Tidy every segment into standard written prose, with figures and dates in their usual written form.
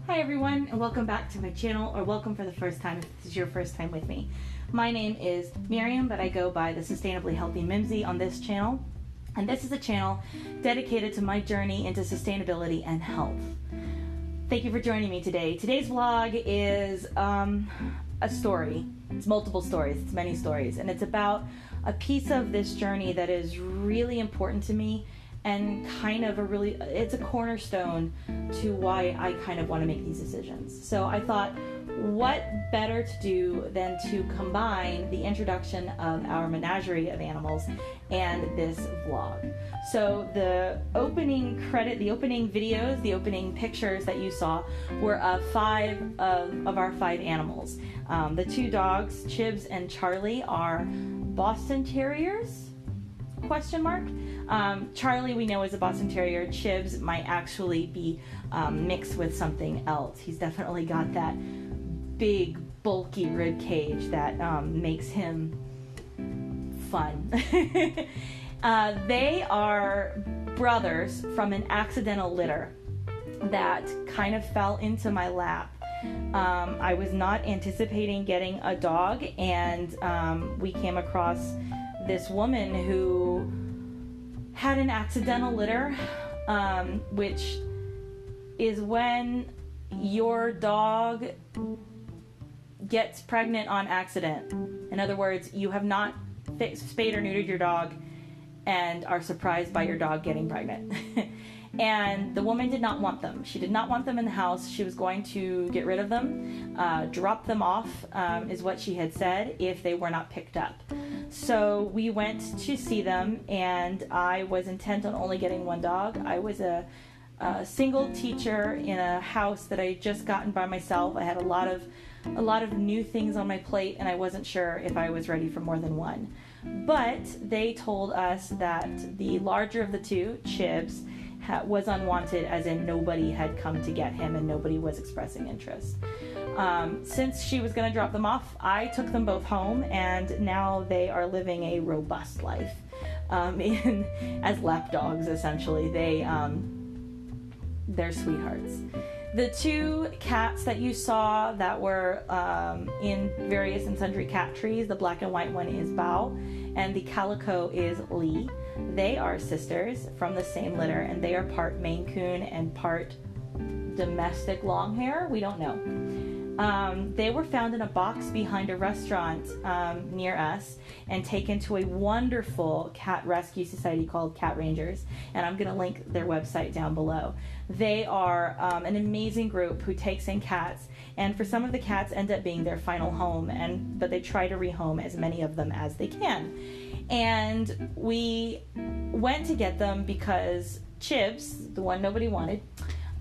Hi everyone, and welcome back to my channel, or welcome for the first time if this is your first time with me. My name is Miriam, but I go by the Sustainably Healthy Mimzy on this channel, and this is a channel dedicated to my journey into sustainability and health. Thank you for joining me today. Today's vlog is a story. It's multiple stories, it's many stories, and it's about a piece of this journey that is really important to me and kind of it's a cornerstone to why I kind of want to make these decisions. So I thought, what better to do than to combine the introduction of our menagerie of animals and this vlog. So the opening videos, the opening pictures that you saw were of five of our five animals. The two dogs, Chibs and Charlie, are Boston Terriers? ? Charlie we know is a Boston Terrier. Chibs might actually be mixed with something else. He's definitely got that big, bulky rib cage that makes him fun. They are brothers from an accidental litter that kind of fell into my lap. I was not anticipating getting a dog, and we came across this woman who had an accidental litter, which is when your dog gets pregnant on accident. In other words, you have not spayed or neutered your dog and are surprised by your dog getting pregnant. And the woman did not want them. She did not want them in the house. She was going to get rid of them, drop them off, is what she had said, if they were not picked up. So we went to see them, and I was intent on only getting one dog. I was a single teacher in a house that I had just gotten by myself. I had a lot of new things on my plate, and I wasn't sure if I was ready for more than one. But they told us that the larger of the two, Chibs, was unwanted, as in nobody had come to get him and nobody was expressing interest. Since she was going to drop them off, I took them both home, and now they are living a robust life as lap dogs, essentially. They're sweethearts. The two cats that you saw that were in various and sundry cat trees, the black and white one is Bao, and the calico is Lee. They are sisters from the same litter, and they are part Maine Coon and part domestic Longhair. We don't know. They were found in a box behind a restaurant near us and taken to a wonderful cat rescue society called Cat Rangers, and I'm going to link their website down below. They are an amazing group who takes in cats, and for some of the cats end up being their final home, but they try to rehome as many of them as they can. And we went to get them because Chibs, the one nobody wanted,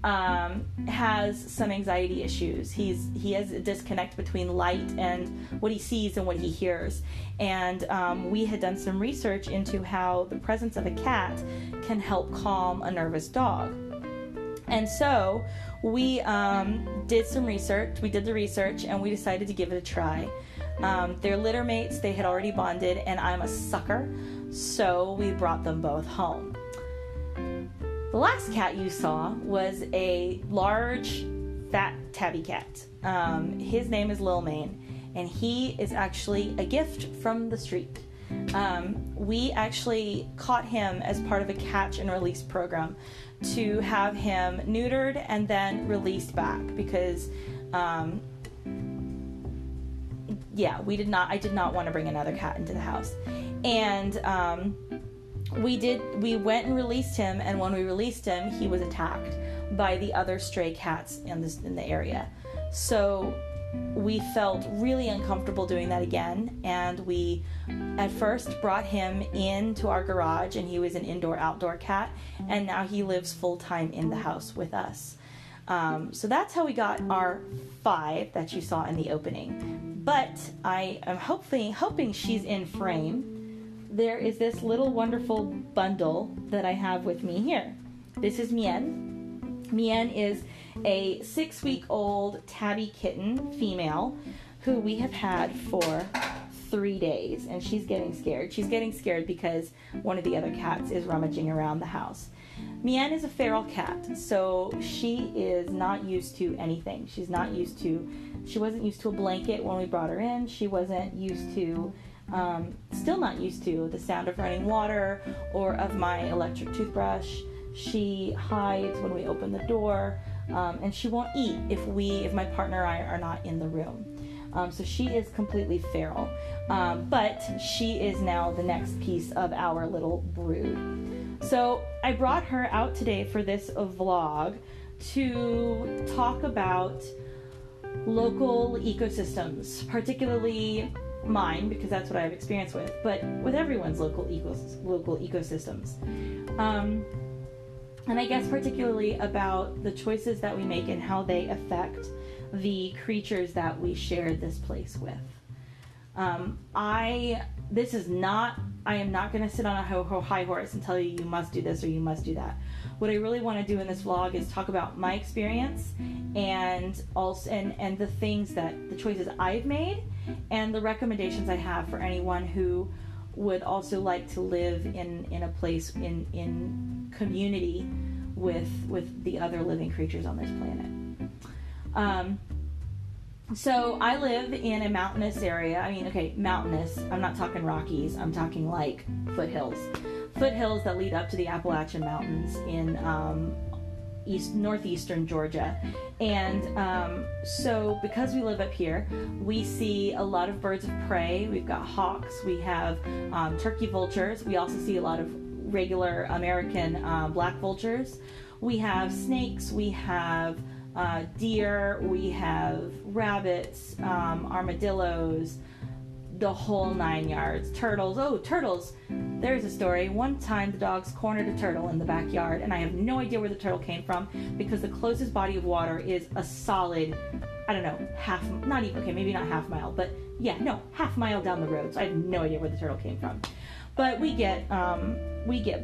has some anxiety issues. He has a disconnect between light and what he sees and what he hears. And we had done some research into how the presence of a cat can help calm a nervous dog. And so we did some research. We did the research, and we decided to give it a try. They're litter mates. They had already bonded, and I'm a sucker, so we brought them both home. The last cat you saw was a large, fat tabby cat. His name is Lil Mane, and he is actually a gift from the street. We actually caught him as part of a catch and release program to have him neutered and then released back because I did not want to bring another cat into the house. And we went and released him, and when we released him, he was attacked by the other stray cats in the area. So we felt really uncomfortable doing that again, and we at first brought him into our garage, and he was an indoor-outdoor cat, and now he lives full-time in the house with us. So that's how we got our 5 that you saw in the opening. But I am hoping she's in frame. There is this little wonderful bundle that I have with me here. This is Mien. Mien is a 6-week-old tabby kitten, female, who we have had for 3 days, and she's getting scared. She's getting scared because one of the other cats is rummaging around the house. Mian is a feral cat, so she is not used to anything. She wasn't used to a blanket when we brought her in. She wasn't used to, still not used to the sound of running water or of my electric toothbrush. She hides when we open the door, and she won't eat if my partner and I are not in the room. So she is completely feral, but she is now the next piece of our little brood. So I brought her out today for this vlog to talk about local ecosystems, particularly mine, because that's what I have experience with, but with everyone's local ecosystems. And I guess particularly about the choices that we make and how they affect the creatures that we share this place with. I am not going to sit on a high horse and tell you must do this or you must do that. What I really want to do in this vlog is talk about my experience and also and the choices I've made and the recommendations I have for anyone who would also like to live in a place in community with the other living creatures on this planet. So I live in a mountainous area. I mean, okay, mountainous. I'm not talking Rockies. I'm talking like foothills. Foothills that lead up to the Appalachian Mountains in northeastern Georgia. And so because we live up here, we see a lot of birds of prey. We've got hawks. We have turkey vultures. We also see a lot of regular American black vultures. We have snakes. We have deer, we have rabbits, armadillos, the whole 9 yards. Turtles. Oh, turtles. There's a story. One time the dogs cornered a turtle in the backyard, and I have no idea where the turtle came from because the closest body of water is a solid, I don't know, maybe not half mile, but yeah, no, half mile down the road. So I have no idea where the turtle came from. But we get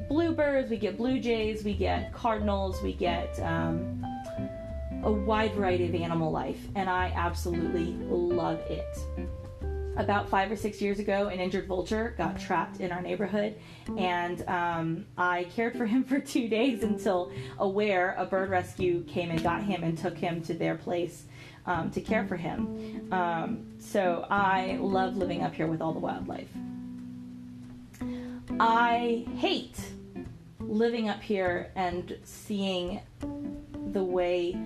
bluebirds, we get blue jays, we get cardinals, we get a wide variety of animal life, and I absolutely love it. About 5 or 6 years ago, an injured vulture got trapped in our neighborhood, and I cared for him for 2 days until a bird rescue came and got him and took him to their place to care for him. So I love living up here with all the wildlife. I hate living up here and seeing the way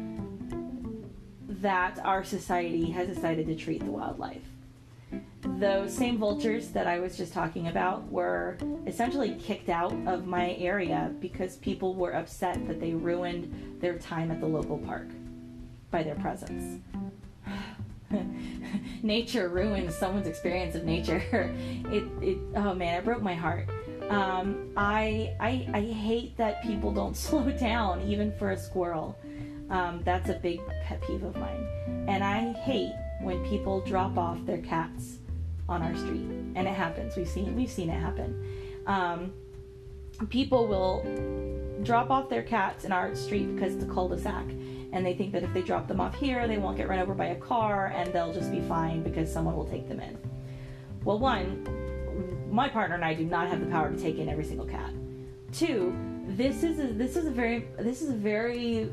that our society has decided to treat the wildlife. Those same vultures that I was just talking about were essentially kicked out of my area because people were upset that they ruined their time at the local park by their presence. Nature ruins someone's experience of nature. Oh man, it broke my heart. I hate that people don't slow down even for a squirrel. That's a big pet peeve of mine. And I hate when people drop off their cats on our street. And it happens. We've seen it happen. People will drop off their cats in our street because it's a cul-de-sac. And they think that if they drop them off here, they won't get run over by a car and they'll just be fine because someone will take them in. Well, one, my partner and I do not have the power to take in every single cat. Two, this is a very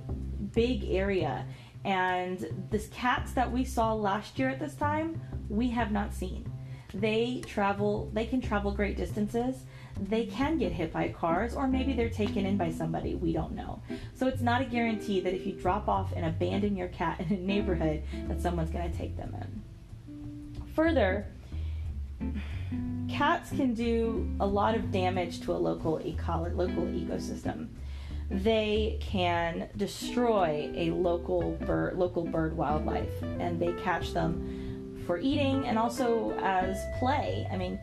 big area, and the cats that we saw last year at this time, we have not seen. They can travel great distances. They can get hit by cars, or maybe they're taken in by somebody. We don't know. So it's not a guarantee that if you drop off and abandon your cat in a neighborhood that someone's going to take them in. Further, cats can do a lot of damage to a local ecosystem. They can destroy a local bird wildlife, and they catch them for eating and also as play. I mean,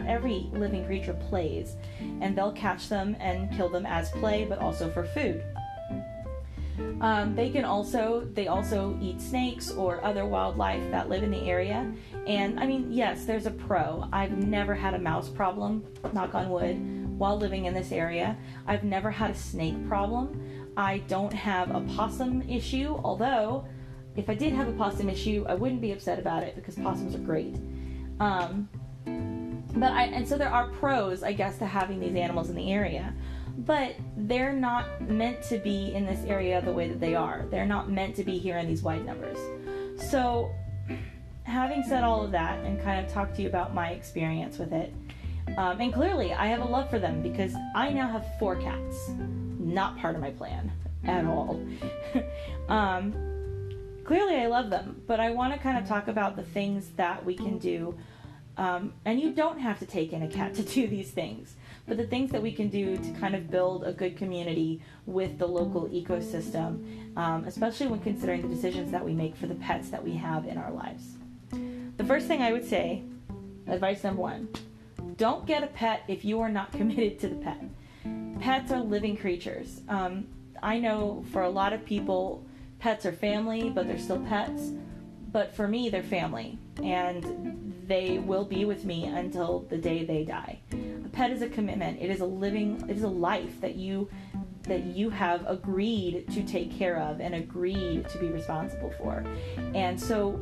every living creature plays, and they'll catch them and kill them as play, but also for food. They also eat snakes or other wildlife that live in the area. And I mean, yes, there's a pro. I've never had a mouse problem, knock on wood, while living in this area. I've never had a snake problem. I don't have a possum issue, although if I did have a possum issue, I wouldn't be upset about it because possums are great. So there are pros, I guess, to having these animals in the area. but they're not meant to be in this area the way that they are. They're not meant to be here in these wide numbers. So having said all of that and kind of talked to you about my experience with it, and clearly I have a love for them because I now have 4 cats. Not part of my plan at all. Clearly I love them, but I want to kind of talk about the things that we can do. And you don't have to take in a cat to do these things, but the things that we can do to kind of build a good community with the local ecosystem, especially when considering the decisions that we make for the pets that we have in our lives. The first thing I would say, advice number 1, don't get a pet if you are not committed to the pet. Pets are living creatures. I know for a lot of people, pets are family, but they're still pets. But for me, they're family, and they will be with me until the day they die. A pet is a commitment. It is a life that you have agreed to take care of and agreed to be responsible for. And so,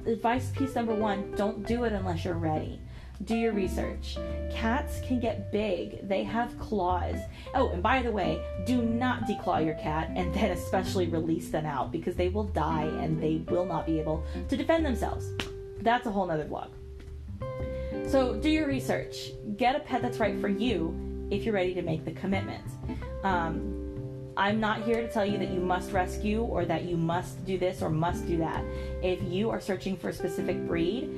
advice piece number 1, don't do it unless you're ready. Do your research. Cats can get big. They have claws. Oh, and by the way, do not declaw your cat and then especially release them out because they will die and they will not be able to defend themselves. That's a whole nother vlog. So do your research. Get a pet that's right for you if you're ready to make the commitment. I'm not here to tell you that you must rescue or that you must do this or must do that. If you are searching for a specific breed,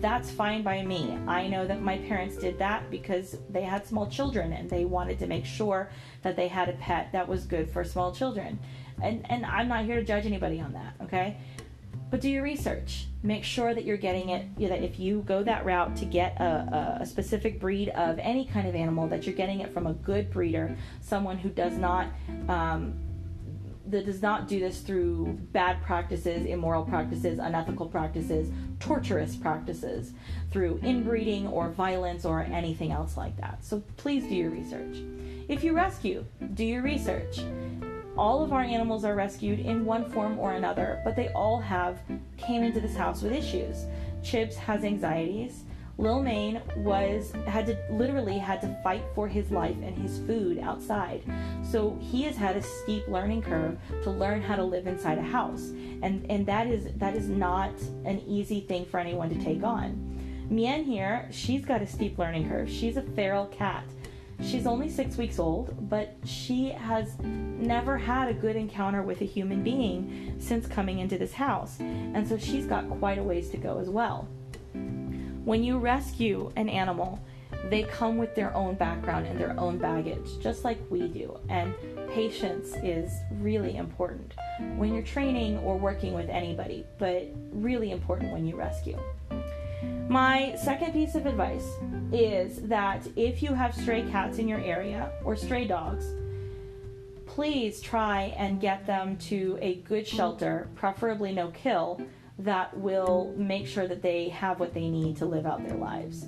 that's fine by me. I know that my parents did that because they had small children and they wanted to make sure that they had a pet that was good for small children. And I'm not here to judge anybody on that, okay? But do your research. Make sure that you're getting it, that if you go that route to get a specific breed of any kind of animal, that you're getting it from a good breeder, someone who does not do this through bad practices, immoral practices, unethical practices, torturous practices, through inbreeding or violence or anything else like that. So please do your research. If you rescue, do your research. All of our animals are rescued in one form or another, but they all came into this house with issues. Chibs has anxieties. Lil Maine had to fight for his life and his food outside. So he has had a steep learning curve to learn how to live inside a house. And that is not an easy thing for anyone to take on. Mien here, she's got a steep learning curve. She's a feral cat. She's only 6 weeks old, but she has never had a good encounter with a human being since coming into this house. And so she's got quite a ways to go as well. When you rescue an animal, they come with their own background and their own baggage, just like we do. And patience is really important when you're training or working with anybody, but really important when you rescue. My second piece of advice is that if you have stray cats in your area or stray dogs, please try and get them to a good shelter, preferably no kill, that will make sure that they have what they need to live out their lives.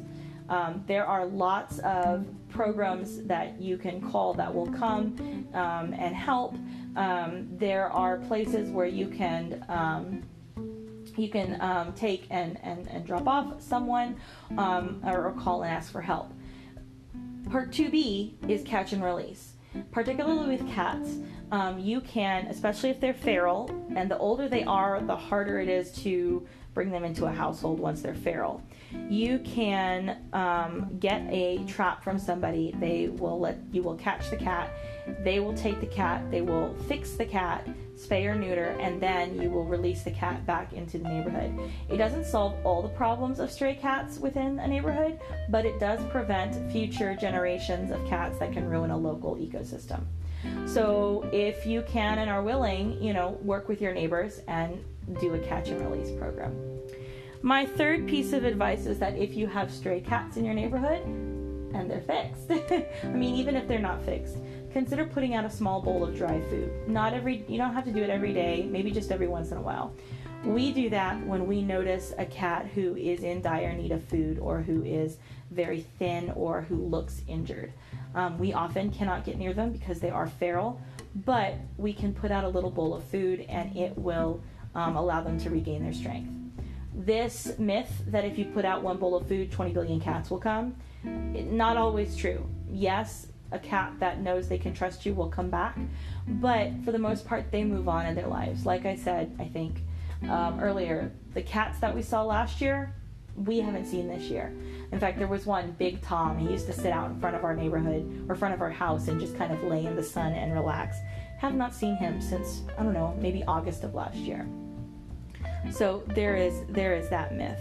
There are lots of programs that you can call that will come and help. There are places where you can take and drop off someone or call and ask for help. Part 2B is catch and release. Particularly with cats, you can, especially if they're feral, and the older they are, the harder it is to bring them into a household once they're feral. You can get a trap from somebody. You will catch the cat. They will take the cat. They will fix the cat, spay or neuter, and then you will release the cat back into the neighborhood. It doesn't solve all the problems of stray cats within a neighborhood, but it does prevent future generations of cats that can ruin a local ecosystem. So if you can and are willing, work with your neighbors and do a catch and release program. My third piece of advice is that if you have stray cats in your neighborhood and they're fixed, even if they're not fixed, consider putting out a small bowl of dry food. You don't have to do it every day, maybe just every once in a while. We do that when we notice a cat who is in dire need of food or who is very thin or who looks injured. We often cannot get near them because they are feral, but we can put out a little bowl of food and it will allow them to regain their strength. This myth that if you put out one bowl of food, 20 billion cats will come, not always true. Yes, a cat that knows they can trust you will come back, but for the most part, they move on in their lives. Like I said, I think earlier, the cats that we saw last year, we haven't seen this year. In fact, there was one, Big Tom. He used to sit out in front of our neighborhood or front of our house and just kind of lay in the sun and relax. Have not seen him since, I don't know, maybe August of last year. So there is that myth.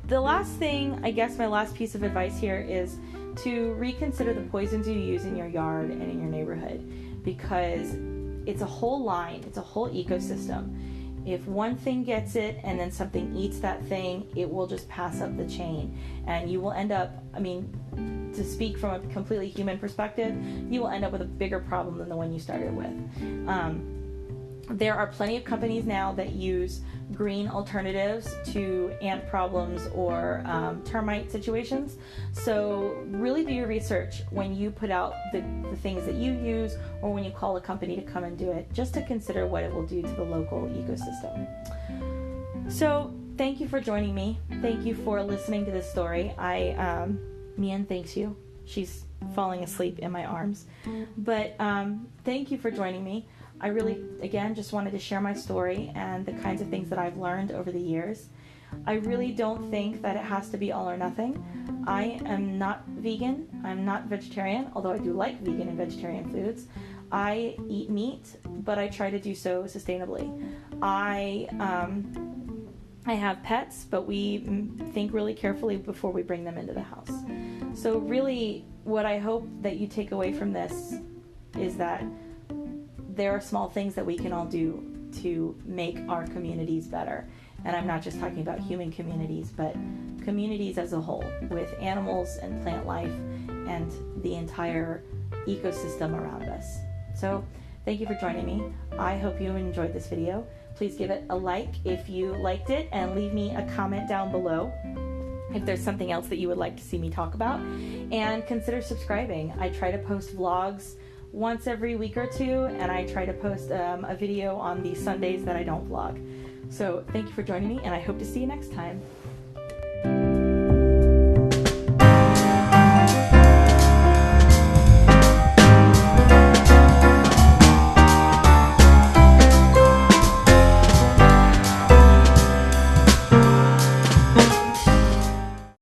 The last thing, I guess my last piece of advice here is to reconsider the poisons you use in your yard and in your neighborhood, because it's a whole line, it's a whole ecosystem. If one thing gets it and then something eats that thing, it will just pass up the chain. And you will end up, I mean, to speak from a completely human perspective, you will end up with a bigger problem than the one you started with. There are plenty of companies now that use green alternatives to ant problems or termite situations. So really do your research when you put out the things that you use, or when you call a company to come and do it, just to consider what it will do to the local ecosystem. So thank you for joining me. Thank you for listening to this story. Mian thanks you. She's falling asleep in my arms. But thank you for joining me. I really, again, just wanted to share my story and the kinds of things that I've learned over the years. I really don't think that it has to be all or nothing. I am not vegan. I'm not vegetarian, although I do like vegan and vegetarian foods. I eat meat, but I try to do so sustainably. I have pets, but we think really carefully before we bring them into the house. So really, what I hope that you take away from this is that there are small things that we can all do to make our communities better. And I'm not just talking about human communities, but communities as a whole, with animals and plant life and the entire ecosystem around us. So thank you for joining me. I hope you enjoyed this video. Please give it a like if you liked it, and leave me a comment down below if there's something else that you would like to see me talk about. And consider subscribing. I try to post vlogs once every week or two, and I try to post a video on the Sundays that I don't vlog. So thank you for joining me, and I hope to see you next time.